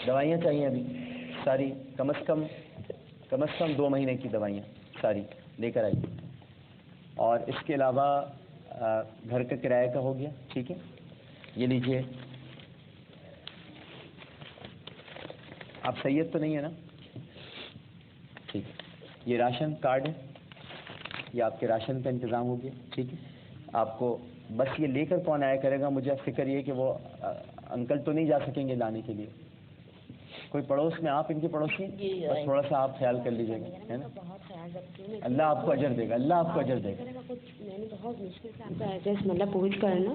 دوائیاں چاہیے ابھی ساری، کم از کم 2 مہینے کی دوائیاں ساری لے کر آئیے. اور اس کے علاوہ گھر کا کرایہ کا ہو گیا. ٹھیک ہے، یہ لیجئے. آپ سید تو نہیں ہے نا؟ ٹھیک ہے، یہ راشن کارڈ ہے، یہ آپ کے راشن کا انتظام ہو گیا. ٹھیک ہے، آپ کو بس یہ لے کر کون آیا کرے گا، مجھے فکر یہ کہ وہ انکل تو نہیں جا سکیں گے لانے کے لیے. کوئی پڑوس میں، آپ ان کے پڑوسی ہیں، بس تھوڑا سا آپ خیال کر لیجیے گا، ہے نا. اللہ آپ کو اجر دے گا، اللہ آپ کو اجر دے گا. میں نے بہت مشکل سے آپ کا ایڈریس مطلب پوچھ کر نا،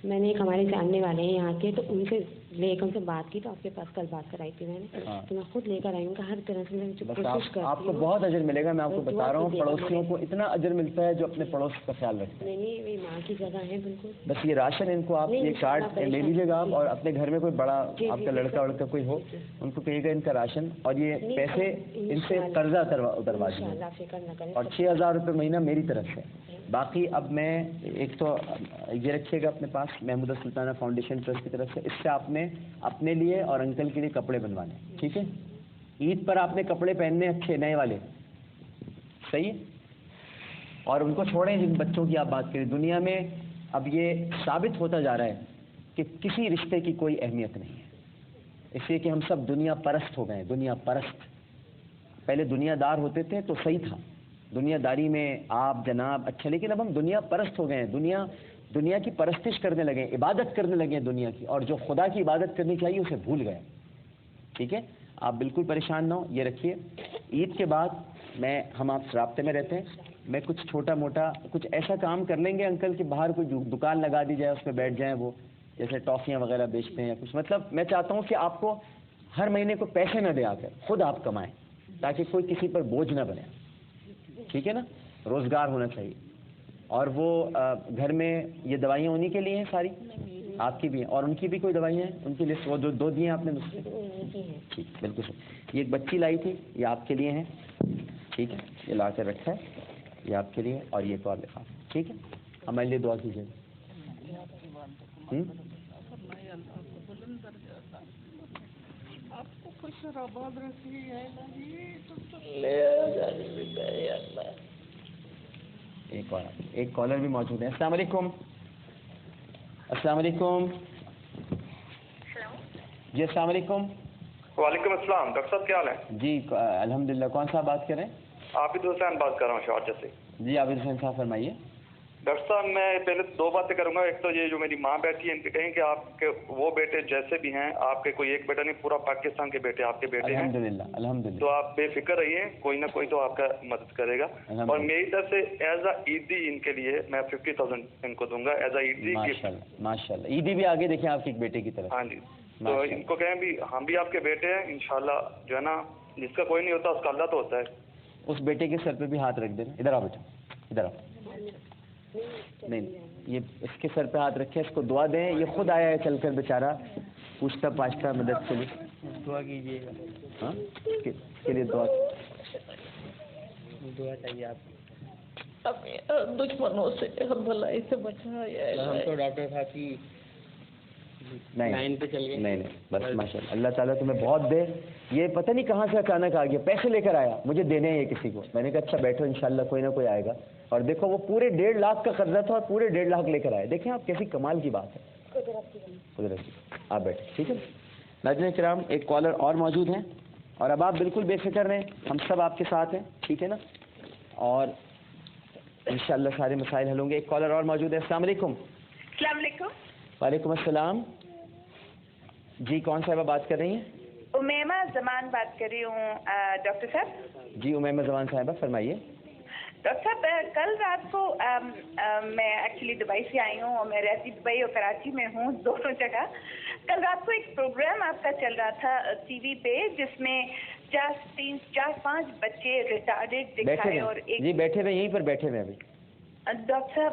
میں نے ایک ہمارے جاننے والے ہیں یہاں کے، تو ان سے لے کر ان سے بات کی، تو آپ کے پاس کل بات کرائی تھی میں نے، تو میں خود لے کر آئی ہوں کہ ہر طرح سے میں کوشش کرتی ہوں. آپ کو بہت اجر ملے گا، میں آپ کو بتا رہا ہوں. پڑوسیوں کو اتنا اجر ملتا ہے جو اپنے پڑوس کا خیال رکھتے ہیں. نہیں نہیں، ماں کی جگہ ہے بالکل. بس یہ راشن ان کو آپ یہ کارڈ لے لیجیے گا آپ، اور اپنے گھر میں کوئی بڑا آپ کا لڑکا وڑکا کوئی ہو، ان کو کہیے گا ان کا راشن اور یہ پیسے ان سے قرضہ اتروا دیجیے، اور 6000 روپے مہینہ میری طرف سے. باقی اب میں ایک تو یہ رکھیے گا اپنے پاس محمود السلطانہ فاؤنڈیشن ٹرسٹ کی طرف سے، اس سے آپ نے اپنے لیے اور انکل کے لیے کپڑے بنوانے. ٹھیک ہے، عید پر آپ نے کپڑے پہننے اچھے نئے والے، صحیح ہے. اور ان کو چھوڑیں جن بچوں کی آپ بات کریں. دنیا میں اب یہ ثابت ہوتا جا رہا ہے کہ کسی رشتے کی کوئی اہمیت نہیں ہے، اس لیے کہ ہم سب دنیا پرست ہو گئے ہیں. دنیا پرست، پہلے دنیا دار ہوتے تھے تو صحیح تھا، دنیا داری میں آپ جناب اچھا، لیکن اب ہم دنیا پرست ہو گئے ہیں. دنیا کی پرستش کرنے لگے ہیں، عبادت کرنے لگے ہیں دنیا کی، اور جو خدا کی عبادت کرنی چاہیے اسے بھول گئے. ٹھیک ہے، آپ بالکل پریشان نہ ہو. یہ رکھیے، عید کے بعد ہم آپ سے رابطے میں رہتے ہیں. میں کچھ چھوٹا موٹا کچھ ایسا کام کر لیں گے انکل کہ باہر کوئی دکان لگا دی جائے، اس پہ بیٹھ جائیں، وہ جیسے ٹافیاں وغیرہ بیچتے ہیں یا کچھ. مطلب میں چاہتا ہوں کہ آپ کو ہر مہینے کو پیسے نہ دے آ کر، خود آپ کمائیں، تاکہ کوئی کسی پر بوجھ نہ بنے. ٹھیک ہے نا، روزگار ہونا چاہیے. اور وہ گھر میں یہ دوائیاں انہی کے لیے ہیں ساری، آپ کی بھی ہیں، اور ان کی بھی کوئی دوائیاں ہیں ان کے لیے، وہ دو دی ہیں آپ نے مجھ سے. ٹھیک، بالکل صحیح. یہ ایک بچی لائی تھی، یہ آپ کے لیے ہیں. ٹھیک ہے، یہ لا کے رکھا ہے، یہ آپ کے لیے، اور یہ کال لکھا. ٹھیک ہے، ہمارے لیے دعا کیجیے. ایک کالر بھی موجود ہے. السلام علیکم. السلام علیکم. جی السلام علیکم. وعلیکم السلام. ڈاکٹر صاحب کیا حال ہے؟ جی الحمدللہ. کون صاحب بات کر رہے ہیں؟ عابد حسین بات کر رہا ہوں شارجہ سے. جی عابد حسین صاحب فرمائیے. ڈاکٹر صاحب میں پہلے 2 باتیں کروں گا. ایک تو یہ جو میری ماں بیٹھی ہے ان کے کہیں کہ آپ کے وہ بیٹے جیسے بھی ہیں، آپ کے کوئی ایک بیٹا نہیں، پورا پاکستان کے بیٹے آپ کے بیٹے ہیں. الحمدللہ الحمدللہ. تو آپ بے فکر رہیے، کوئی نہ کوئی تو آپ کا مدد کرے گا. اور میری طرف سے ایز اے عیدی ان کے لیے میں 50,000 ان کو دوں گا ایز اے عیدی گفٹ. ماشاء اللہ. عیدی بھی آگے دیکھیں آپ کے ایک بیٹے کی طرف. ہاں جی، تو ان کو کہیں بھی ہم بھی آپ کے بیٹے ہیں انشاءاللہ. جو ہے نا، جس کا کوئی نہیں ہوتا اس کا اللہ تو ہوتا ہے. اس بیٹے کے سر پہ بھی ہاتھ رکھ دینا. ادھر آؤ بیٹا، ادھر آؤ. نہیں، یہ اس کے سر پہ ہاتھ رکھے، اس کو دعا دیں. یہ خود آیا ہے چل کر بیچارہ، پوچھتا پاچھتا مدد کے لیے. دعا کیجیے گا. ہاں، اس کے لیے دعا چاہیے آپ کو. دشمنوں سے بھلائی سے بچایا. ہم تو ڈاکٹر صاحب کی لائن پہ چل گئے. نہیں بس ماشاء اللہ. اللہ تعالیٰ تمہیں بہت دے. یہ پتہ نہیں کہاں سے اچانک آ گیا، پیسے لے کر آیا، مجھے دینے ہیں یہ کسی کو. میں نے کہا اچھا بیٹھو، انشاءاللہ کوئی نہ کوئی آئے گا. اور دیکھو وہ پورے 1.5 لاکھ کا قرضہ تھا اور پورے 1.5 لاکھ لے کر آئے. دیکھیں آپ کیسی کمال کی بات ہے. قدرت کی. آپ بیٹھے. ٹھیک ہے ناظرین کرام، ایک کالر اور موجود ہیں، اور اب آپ بالکل بے فکر رہیں، ہم سب آپ کے ساتھ ہیں. ٹھیک ہے نا، اور انشاءاللہ سارے مسائل حل ہوں گے. ایک کالر اور موجود ہے. السلام علیکم. السلام علیکم. وعلیکم السلام. جی کون صاحبہ بات کر رہی ہیں؟ امیمہ زمان بات کر رہی ہوں ڈاکٹر صاحب. جی امیمہ زمان صاحبہ فرمائیے. ڈاکٹر صاحب کل رات کو میں ایکچولی دبئی سے آئی ہوں، اور میں رہتی دبئی اور کراچی میں ہوں، دونوں جگہ. کل رات کو ایک پروگرام آپ کا چل رہا تھا ٹی وی پہ، جس میں 4-5 بچے ریٹارڈیڈ دکھائے، اور ایک جی بیٹھے ہوئے یہیں پر بیٹھے ہوئے ابھی. ڈاکٹر صاحب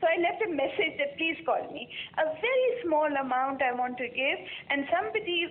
so I left a message that please call me. A very small amount I want to give, and somebody,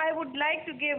I would like to give,